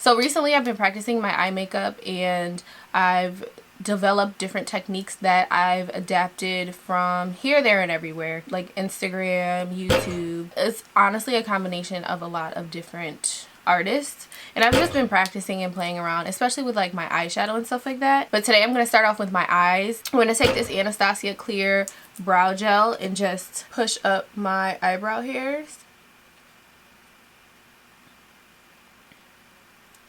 So recently I've been practicing my eye makeup, and I've developed different techniques that I've adapted from here, there, and everywhere, like Instagram, YouTube. It's honestly a combination of a lot of different artists, and I've just been practicing and playing around, especially with like my eyeshadow and stuff like that. But today I'm going to start off with my eyes. I'm going to take this Anastasia Clear brow gel and just push up my eyebrow hairs.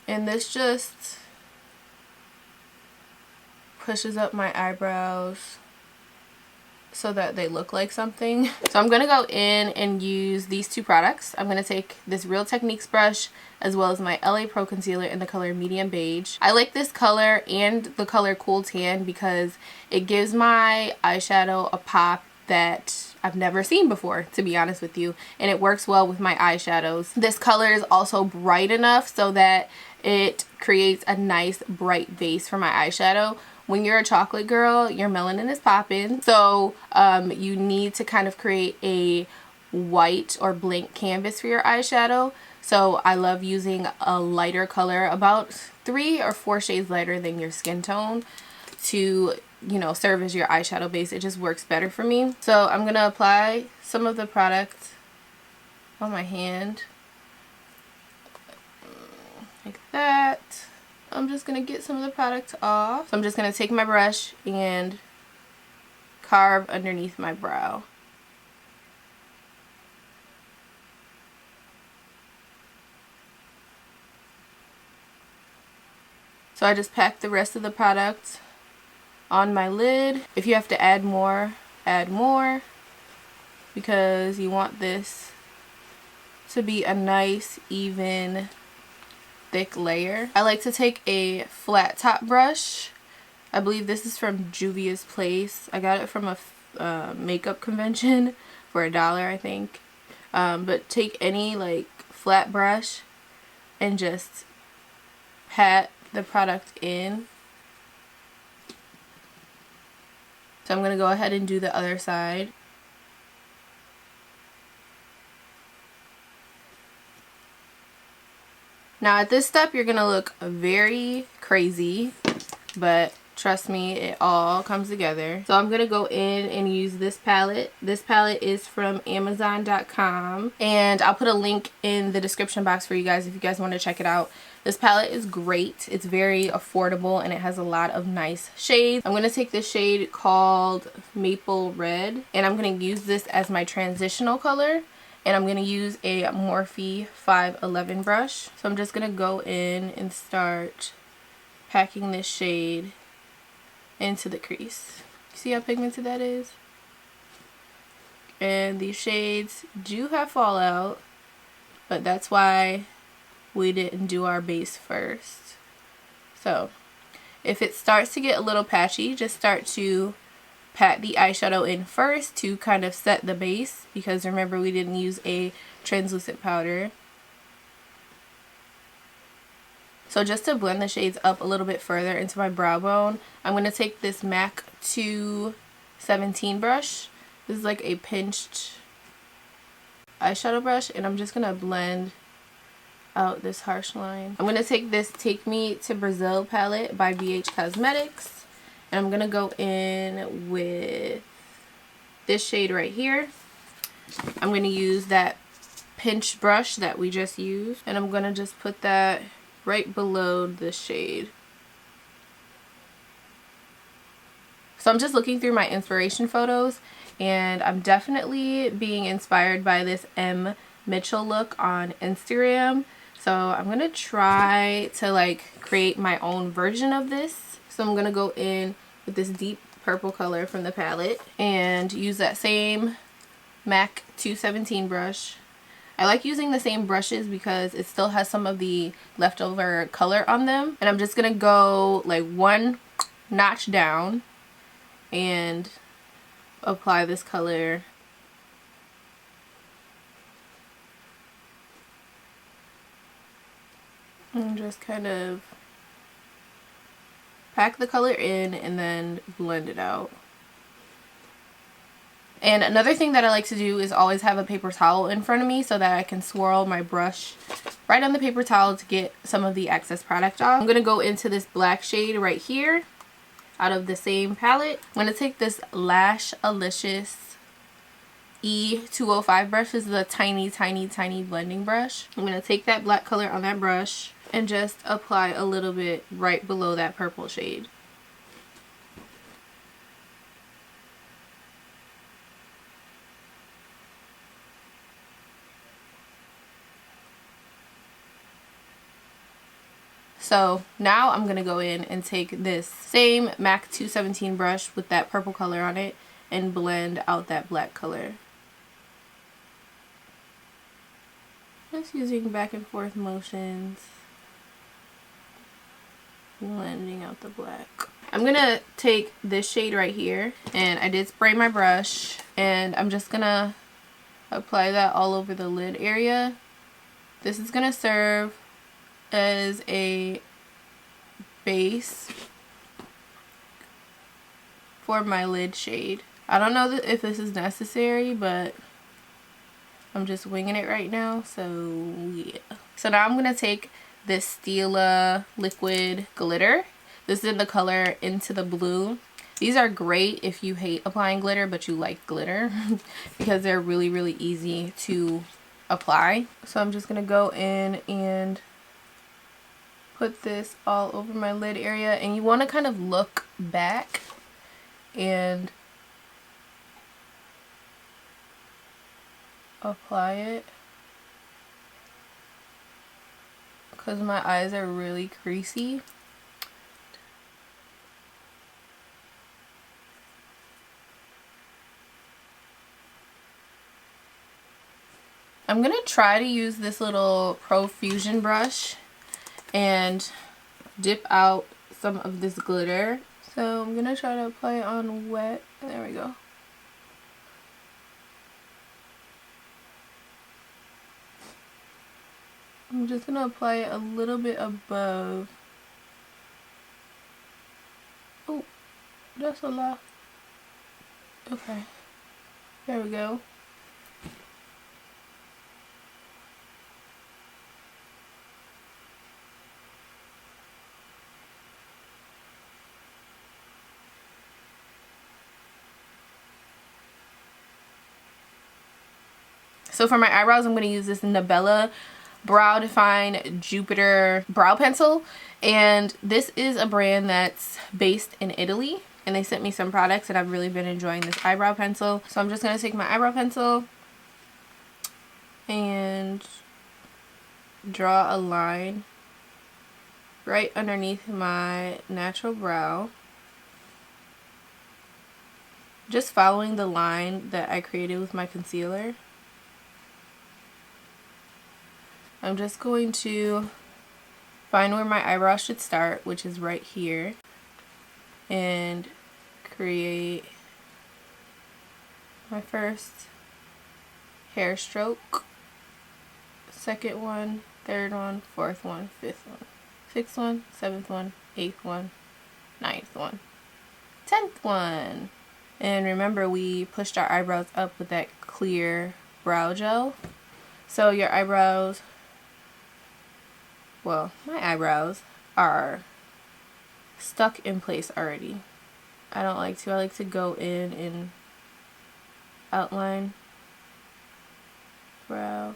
And this just pushes up my eyebrows so that they look like something. So I'm going to go in and use these two products. I'm going to take this Real Techniques brush as well as my LA Pro concealer in the color Medium Beige. I like this color and the color Cool Tan because it gives my eyeshadow a pop that I've never seen before, to be honest with you, and it works well with my eyeshadows. This color is also bright enough so that it creates a nice bright base for my eyeshadow. When you're a chocolate girl, your melanin is popping, so you need to kind of create a white or blank canvas for your eyeshadow. So I love using a lighter color, about 3 or 4 shades lighter than your skin tone, to, you know, serve as your eyeshadow base. It just works better for me. So I'm gonna apply some of the product on my hand like that. I'm just gonna get some of the product off. So I'm just gonna take my brush and carve underneath my brow. So I just packed the rest of the product on my lid. If you have to add more, because you want this to be a nice, even, thick layer. I like to take a flat top brush. I believe this is from Juvia's Place. I got it from a makeup convention for $1, I think. But take any like flat brush and just pat the product in. So I'm going to go ahead and do the other side. Now at this step you're going to look very crazy, but trust me, it all comes together. So I'm going to go in and use this palette. This palette is from Amazon.com, and I'll put a link in the description box for you guys if you guys want to check it out. This palette is great. It's very affordable and it has a lot of nice shades. I'm going to take this shade called Maple Red, and I'm going to use this as my transitional color. And I'm going to use a Morphe 511 brush. So I'm just going to go in and start packing this shade into the crease. See how pigmented that is? And these shades do have fallout, but that's why we didn't do our base first. So if it starts to get a little patchy, just start to pat the eyeshadow in first to kind of set the base, because remember we didn't use a translucent powder. So just to blend the shades up a little bit further into my brow bone, I'm going to take this MAC 217 brush. This is like a pinched eyeshadow brush, and I'm just going to blend out this harsh line. I'm going to take this Take Me to Brazil palette by BH Cosmetics. And I'm going to go in with this shade right here. I'm going to use that pinch brush that we just used, and I'm going to just put that right below this shade. So I'm just looking through my inspiration photos, and I'm definitely being inspired by this M. Mitchell look on Instagram. So I'm going to try to like create my own version of this. So I'm going to go in with this deep purple color from the palette and use that same MAC 217 brush. I like using the same brushes because it still has some of the leftover color on them. And I'm just going to go like one notch down and apply this color and just kind of pack the color in and then blend it out. And another thing that I like to do is always have a paper towel in front of me so that I can swirl my brush right on the paper towel to get some of the excess product off. I'm going to go into this black shade right here out of the same palette. I'm going to take this Lashae E205 brush. This is a tiny blending brush. I'm going to take that black color on that brush and just apply a little bit right below that purple shade. So now I'm going to go in and take this same MAC 217 brush with that purple color on it and blend out that black color. Just using back and forth motions, blending out the black. I'm going to take this shade right here, and I did spray my brush, and I'm just going to apply that all over the lid area. This is going to serve as a base for my lid shade. I don't know if this is necessary, but I'm just winging it right now, so yeah. So now I'm going to take this Stila liquid glitter. This is in the color Into the Blue. These are great if you hate applying glitter but you like glitter because they're really easy to apply. So I'm just going to go in and put this all over my lid area, and you want to kind of look back and apply it because my eyes are really creasy. I'm gonna try to use this little Profusion brush and dip out some of this glitter. So I'm gonna try to apply it on wet. There we go. I'm just gonna apply it a little bit above. Oh, that's a lot. Okay, there we go. So for my eyebrows, I'm going to use this Nabella Brow Define Jupiter brow pencil, and this is a brand that's based in Italy, and they sent me some products and I've really been enjoying this eyebrow pencil. So I'm just going to take my eyebrow pencil and draw a line right underneath my natural brow, just following the line that I created with my concealer. I'm just going to find where my eyebrow should start, which is right here, and create my first hair stroke, second one, third one, fourth one, fifth one, sixth one, seventh one, eighth one, ninth one, 10th one. And remember, we pushed our eyebrows up with that clear brow gel. So your eyebrows, well, my eyebrows are stuck in place already. I don't like to. I like to go in and outline brow.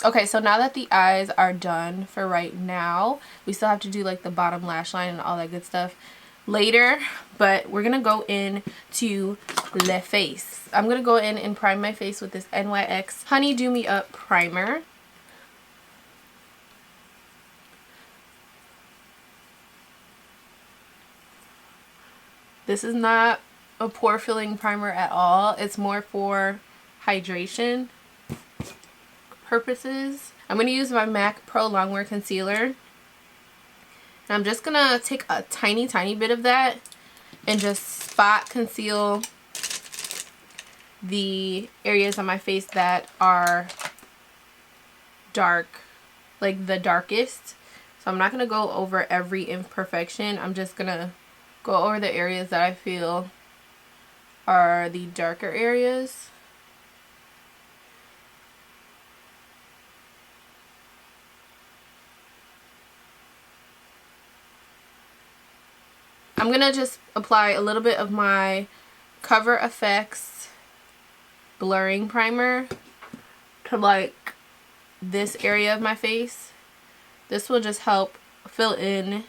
Okay, so now that the eyes are done for right now, we still have to do like the bottom lash line and all that good stuff later, but we're gonna go in to the face. I'm gonna go in and prime my face with this NYX Honey Do Me Up primer. This is not a pore filling primer at all. It's more for hydration purposes. I'm going to use my MAC Pro Longwear Concealer. And I'm just going to take a tiny bit of that and just spot conceal the areas on my face that are dark, like the darkest. So I'm not going to go over every imperfection. I'm just going to go over the areas that I feel are the darker areas. I'm going to just apply a little bit of my Cover FX blurring primer to like this area of my face. This will just help fill in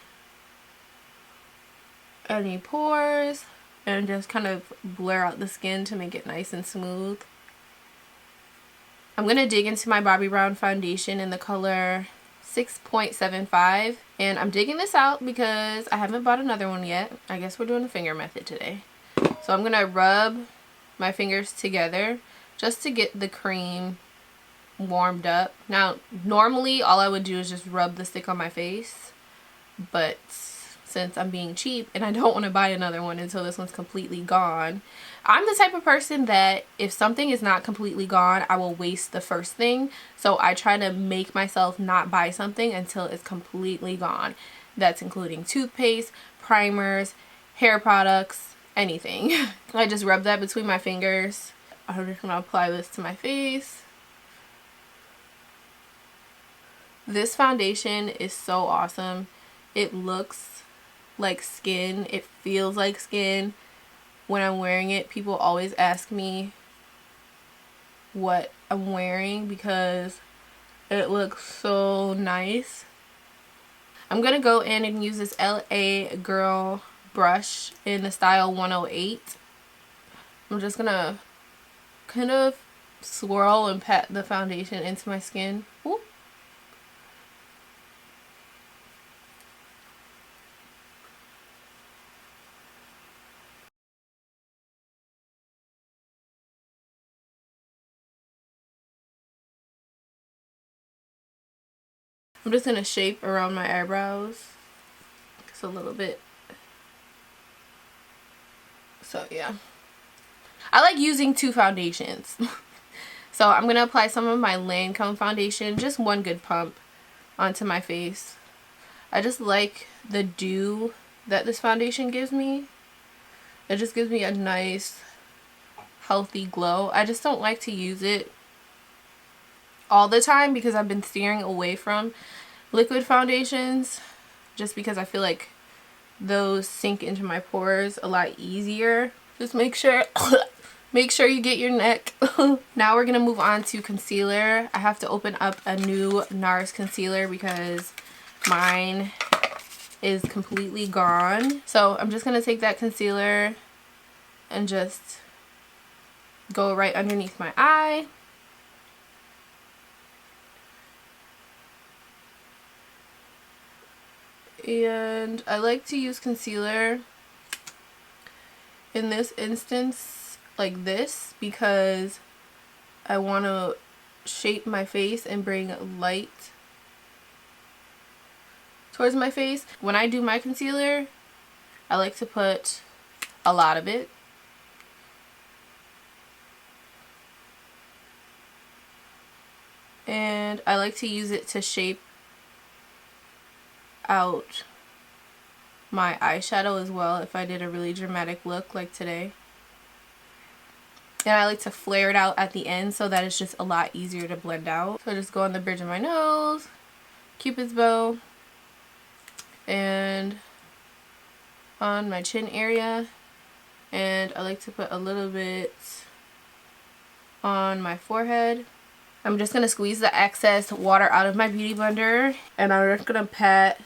any pores and just kind of blur out the skin to make it nice and smooth. I'm going to dig into my Bobbi Brown foundation in the color 6.75, and I'm digging this out because I haven't bought another one yet. I guess we're doing the finger method today. So I'm going to rub my fingers together just to get the cream warmed up. Now, normally all I would do is just rub the stick on my face, but since I'm being cheap and I don't want to buy another one until this one's completely gone, I'm the type of person that if something is not completely gone, I will waste the first thing. So I try to make myself not buy something until it's completely gone. That's including toothpaste, primers, hair products, anything. I just rub that between my fingers. I'm just gonna apply this to my face. This foundation is so awesome. It looks like skin. It feels like skin. When I'm wearing it, people always ask me what I'm wearing because it looks so nice. I'm gonna go in and use this LA Girl brush in the style 108. I'm just gonna kind of swirl and pat the foundation into my skin. Ooh. I'm just gonna shape around my eyebrows just a little bit. So yeah, I like using two foundations. So I'm gonna apply some of my Lancome foundation, just one good pump onto my face. I just like the dew that this foundation gives me. It just gives me a nice healthy glow. I just don't like to use it all the time because I've been steering away from liquid foundations just because I feel like those sink into my pores a lot easier. Just make sure make sure you get your neck. Now we're gonna move on to concealer. I have to open up a new NARS concealer because mine is completely gone. So I'm just gonna take that concealer and just go right underneath my eye. And I like to use concealer in this instance like this because I want to shape my face and bring light towards my face. When I do my concealer, I like to put a lot of it. And I like to use it to shape out my eyeshadow as well if I did a really dramatic look like today. And I like to flare it out at the end so that it's just a lot easier to blend out. So I just go on the bridge of my nose, Cupid's bow, and on my chin area. And I like to put a little bit on my forehead. I'm just going to squeeze the excess water out of my beauty blender, and I'm just going to pat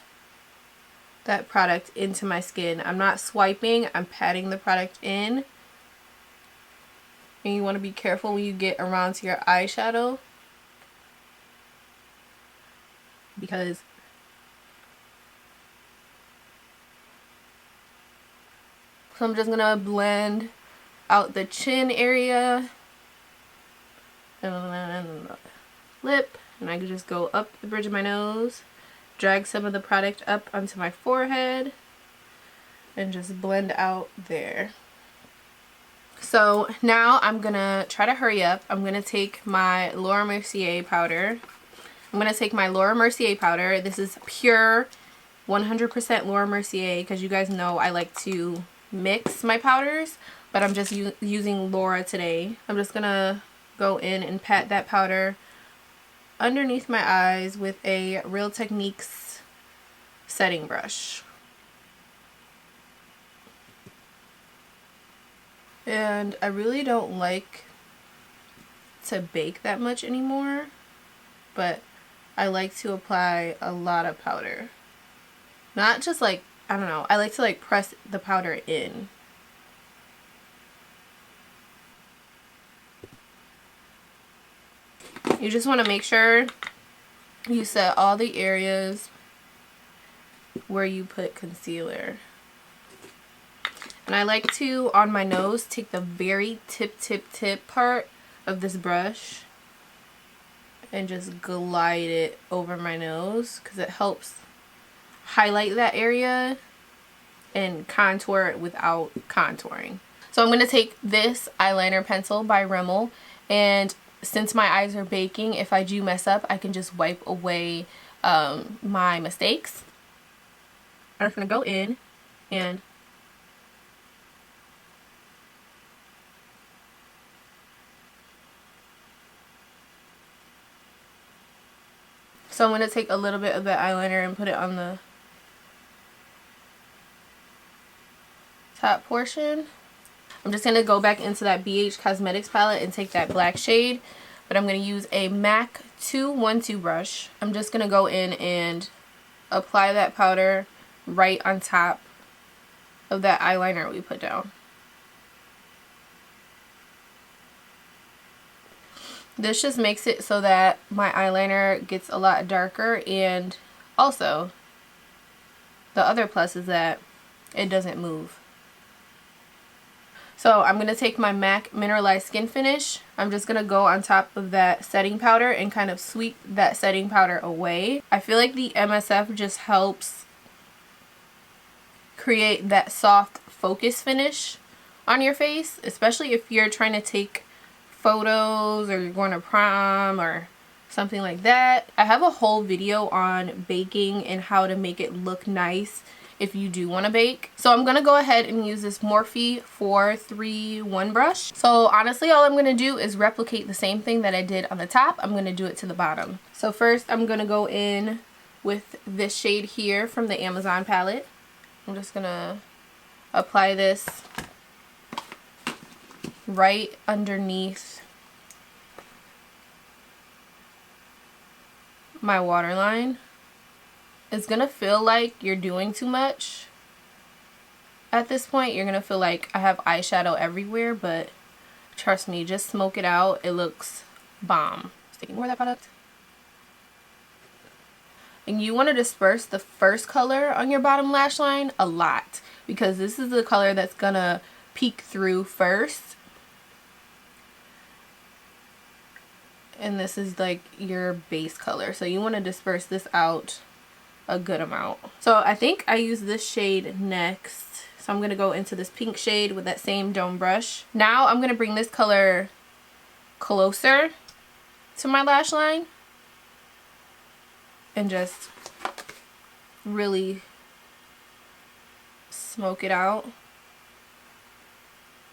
that product into my skin. I'm not swiping, I'm patting the product in. And you want to be careful when you get around to your eyeshadow because so I'm just going to blend out the chin area and lip, and I can just go up the bridge of my nose, drag some of the product up onto my forehead, and just blend out there. So now I'm gonna try to hurry up. I'm gonna take my Laura Mercier powder. I'm going to take my Laura Mercier powder. This is pure 100% Laura Mercier because you guys know I like to mix my powders, but I'm just using Laura today. I'm just going to go in and pat that powder underneath my eyes with a Real Techniques setting brush. And I really don't like to bake that much anymore, but I like to apply a lot of powder. Not just like, I don't know, I like to like press the powder in. You just want to make sure you set all the areas where you put concealer. And I like to, on my nose, take the very tip part of this brush and just glide it over my nose because it helps highlight that area and contour it without contouring. So I'm going to take this eyeliner pencil by Rimmel, and since my eyes are baking, if I do mess up, I can just wipe away my mistakes. I'm just going to go in and so I'm going to take a little bit of that eyeliner and put it on the top portion. I'm just going to go back into that BH Cosmetics palette and take that black shade, but I'm going to use a MAC 212 brush. I'm just going to go in and apply that powder right on top of that eyeliner we put down. This just makes it so that my eyeliner gets a lot darker, and also the other plus is that it doesn't move. So I'm going to take my MAC Mineralized Skin Finish. I'm just going to go on top of that setting powder and kind of sweep that setting powder away. I feel like the MSF just helps create that soft focus finish on your face, especially if you're trying to take photos or you're going to prom or something like that. I have a whole video on baking and how to make it look nice if you do want to bake. So I'm going to go ahead and use this Morphe 431 brush. So honestly, all I'm going to do is replicate the same thing that I did on the top. I'm going to do it to the bottom. So first I'm going to go in with this shade here from the Amazon palette. I'm just going to apply this right underneath my waterline. It's gonna feel like you're doing too much at this point. You're gonna feel like I have eyeshadow everywhere, but trust me, just smoke it out. It looks bomb. Taking more of that product. And you want to disperse the first color on your bottom lash line a lot, because this is the color that's gonna peek through first. And this is like your base color, so you want to disperse this out a good amount. So I think I use this shade next, so I'm going to go into this pink shade with that same dome brush. Now I'm going to bring this color closer to my lash line and just really smoke it out.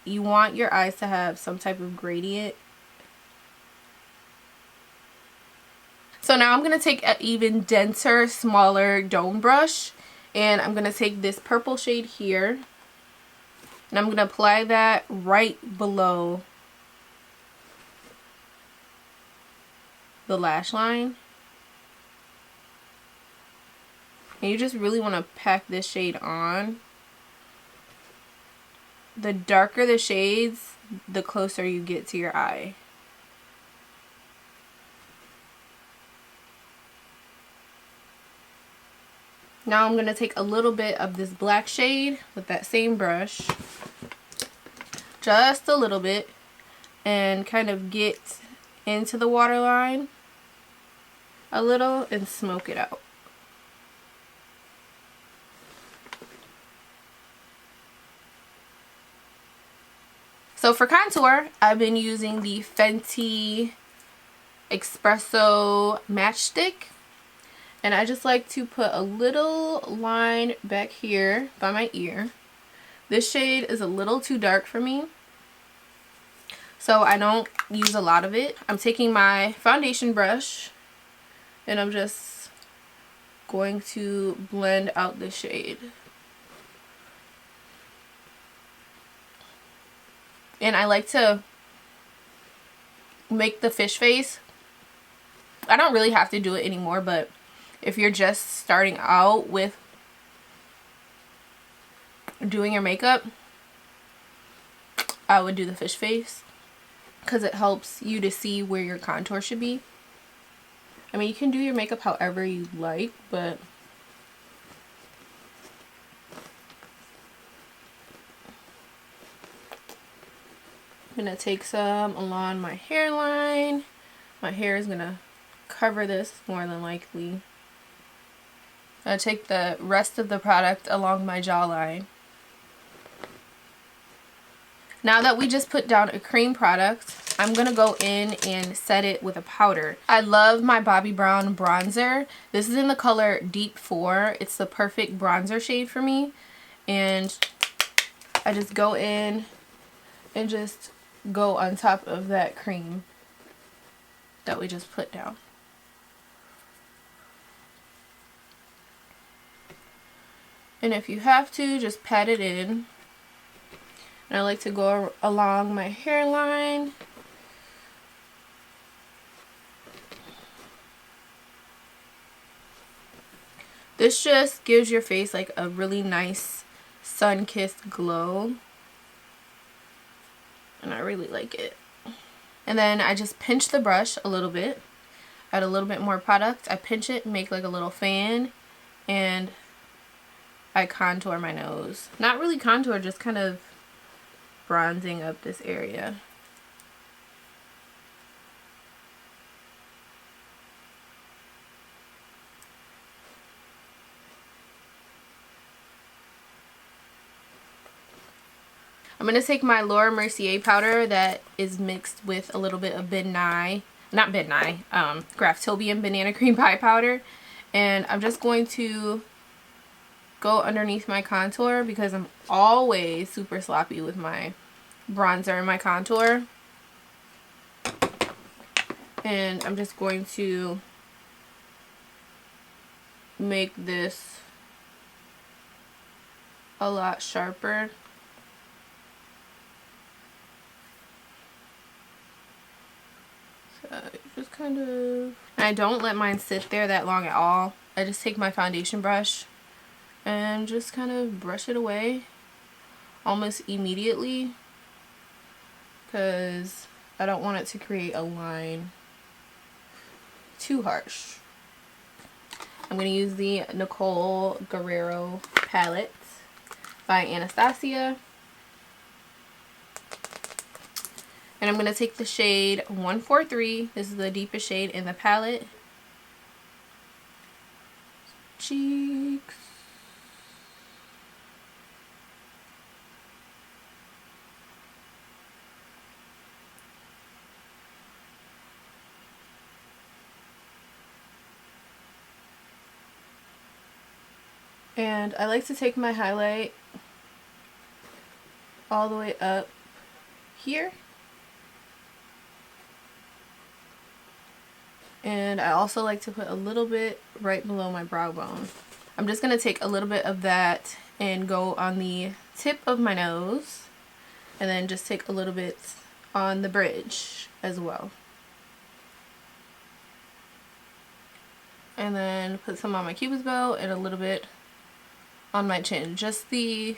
You want your eyes to have some type of gradient. So now I'm going to take an even denser, smaller dome brush, and I'm going to take this purple shade here, and I'm going to apply that right below the lash line. And you just really want to pack this shade on. The darker the shades, the closer you get to your eye. Now I'm going to take a little bit of this black shade with that same brush, just a little bit, and kind of get into the waterline a little and smoke it out. So for contour, I've been using the Fenty espresso matchstick. And I just like to put a little line back here by my ear. This shade is a little too dark for me, so I don't use a lot of it. I'm taking my foundation brush and I'm just going to blend out the shade. And I like to make the fish face. I don't really have to do it anymore, but if you're just starting out with doing your makeup, I would do the fish face because it helps you to see where your contour should be. I mean, you can do your makeup however you like, but I'm gonna take some along my hairline. My hair is gonna cover this more than likely. I'm gonna take the rest of the product along my jawline. Now that we just put down a cream product, I'm gonna go in and set it with a powder. I love my Bobbi Brown bronzer. This is in the color Deep 4. It's the perfect bronzer shade for me. And I just go in and just go on top of that cream that we just put down. And if you have to, just pat it in. And I like to go along my hairline. This just gives your face like a really nice sun-kissed glow. And I really like it. And then I just pinch the brush a little bit. Add a little bit more product. I pinch it, make like a little fan. And I contour my nose. Not really contour, just kind of bronzing up this area. I'm going to take my Laura Mercier powder that is mixed with a little bit of Graftobian banana cream pie powder. And I'm just going to go underneath my contour because I'm always super sloppy with my bronzer and my contour. And I'm just going to make this a lot sharper. So just kind of, I don't let mine sit there that long at all. I just take my foundation brush and just kind of brush it away almost immediately because I don't want it to create a line too harsh. I'm going to use the Nicole Guerrero palette by Anastasia. And I'm going to take the shade 143. This is the deepest shade in the palette. Cheeks. And I like to take my highlight all the way up here. And I also like to put a little bit right below my brow bone. I'm just going to take a little bit of that and go on the tip of my nose. And then just take a little bit on the bridge as well. And then put some on my cupid's bow and a little bit on my chin. Just the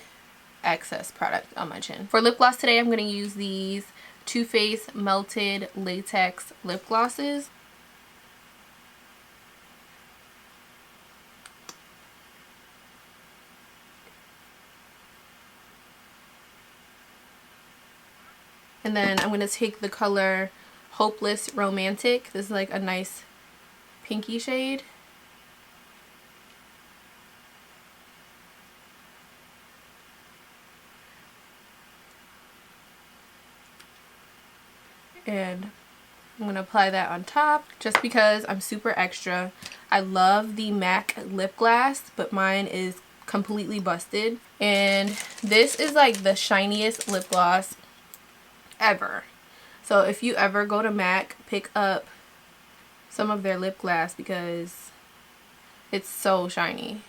excess product on my chin. For lip gloss today, I'm going to use these Too Faced Melted Latex lip glosses. And then I'm going to take the color Hopeless Romantic. This is like a nice pinky shade. And I'm going to apply that on top just because I'm super extra. I love the MAC lip gloss, but mine is completely busted. And this is like the shiniest lip gloss ever. So if you ever go to MAC, pick up some of their lip gloss because it's so shiny.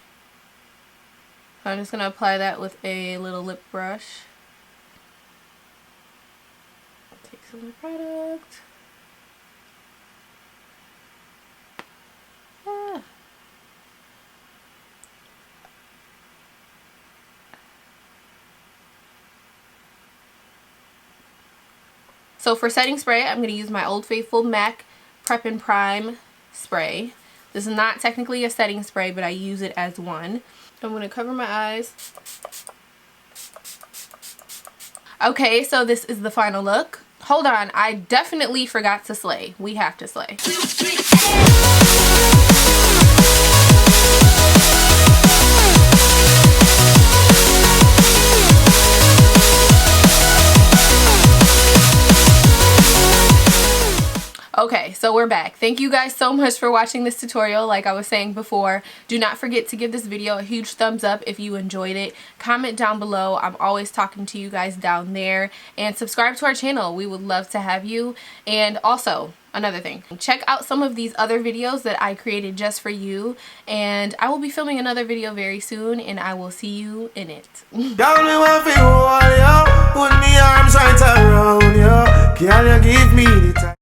So I'm just going to apply that with a little lip brush. Take some of the product. So for setting spray, I'm going to use my Old Faithful MAC Prep and Prime spray. This is not technically a setting spray, but I use it as one. I'm going to cover my eyes. Okay, so this is the final look. Hold on, I definitely forgot to slay. We have to slay. Okay, so we're back. Thank you guys so much for watching this tutorial. Like I was saying before, do not forget to give this video a huge thumbs up if you enjoyed it. Comment down below. I'm always talking to you guys down there. And subscribe to our channel. We would love to have you. And also, another thing, check out some of these other videos that I created just for you. And I will be filming another video very soon, and I will see you in it. Put me arms right around you. Can you give me the time?